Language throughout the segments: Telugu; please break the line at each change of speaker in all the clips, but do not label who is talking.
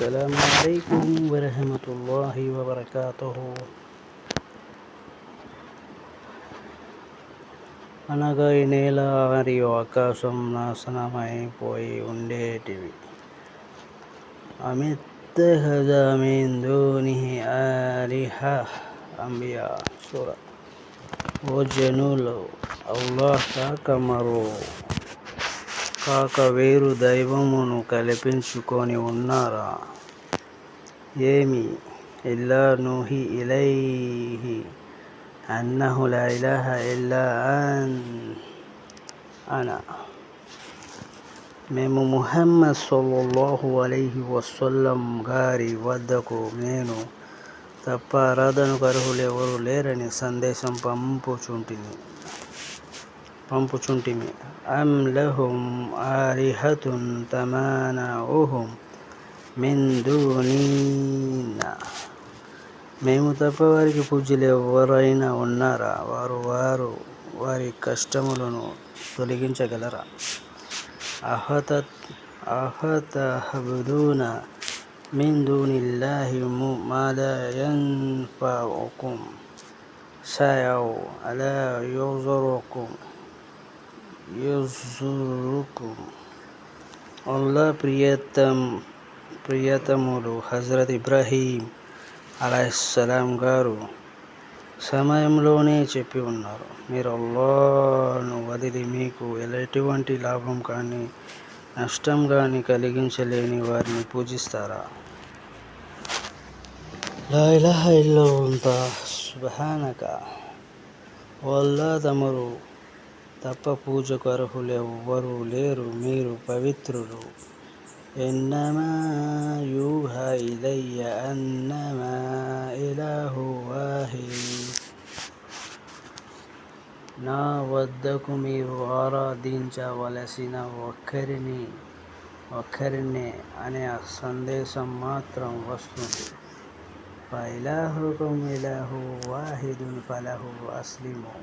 السلام عليكم ورحمة الله وبركاته. అనగా ఈ నేల మరియు ఆకాశం నాశనమైపోయి ఉండేటివి. అమిత్తఖజ మిన్ దూనిహి ఆలిహ. అంబియా సూరా. ఓ జనులు, అల్లాహ్ కాక వేరు దైవమును కల్పించుకొని ఉన్నారా? ఏమి? ఇల్లా నూహి ఇలైహి అన్నహు లా ఇలాహ ఇల్లా అనా. మేము ముహమ్మద్ సల్లల్లాహు అలైహి వసల్లం గారి వద్దకు నేను తప్ప ఆరాధనకు అర్హులెవరూ లేరని సందేశం పంపుచుంటిమి. అమ్ లహుం ఆలిహతున్ తమనఉహుం మిన్ దూనినా. మేము తప్ప వారికి పూజ్యులు ఎవరైనా ఉన్నారా? వారు వారి కష్టములను తొలగించగలరా? అఫతఅబుదూన మిన్ దూనిల్లాహి మా లా యన్ఫఉకుం షైఅన్ వలా యదుర్రుకుం. అల్లాహ్ ప్రియతములు హజరత్ ఇబ్రాహీం అలైహిస్సలాం గారు సమయంలోనే చెప్పి ఉన్నారు, మీరు అల్లాహ్ను వదిలి మీకు ఎటువంటి లాభం కానీ నష్టం కానీ కలిగించలేని వారిని పూజిస్తారా? లా ఇలాహ ఇల్లా అంత సుబ్హానక. ఓ అల్లాహ్, తమరు తప్ప పూజకు అర్హులెవ్వరూ లేరు, మీరు పవిత్రులు. ఇన్నమా యూహా ఇలయ్య అన్నమా ఇలాహు వాహిద్. నా వద్దకు మీరు ఆరాధించవలసిన ఒక్కరినే అనే సందేశం మాత్రం వస్తుంది. ఫఇలాహుకుం ఇలాహున్ వాహిదున్ ఫలహు అస్లిమూ.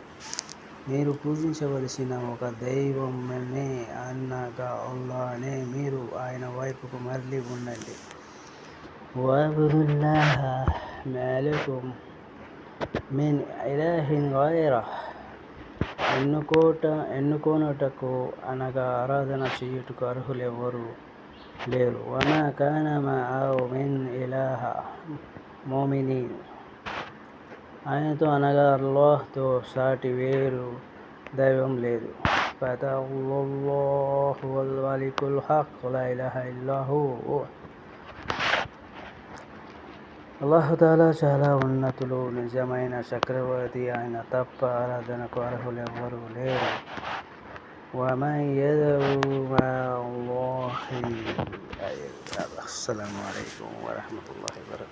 మీరు పూజించవలసిన ఒక దైవమే, అనగా అల్లాహ్నే. మీరు ఆయన వైపుకు మరలి ఉండండి. వఅబుదుల్లాహ మాలకుం మిన్ ఇలాహిన్ గైరహ్. ఎన్నుకొనుటకు అనగా ఆరాధన చేయుటకు అర్హులెవ్వరూ లేరు. వమా కాన మఅహు మిన్ ఇలాహ్ ముమినీన్. ఆయనతో అనగా అల్లాహ్ తో సాటి వేరు దైవం లేదు. ఫతఅల్లాహుల్ మలికుల్ హక్ లా ఇలాహ ఇల్లా హు. అల్లాహ్ తఆలా చాలా ఉన్నతులు, నిజమైన చక్రవర్తి. ఆయన తప్ప ఆరాధనకు అర్హులెవ్వరూ లేరు. వమన్ యద్ఉ మఅ అల్లాహి. అస్సలాము అలైకుం వరహ్మతుల్లాహి వబరకాతుహు.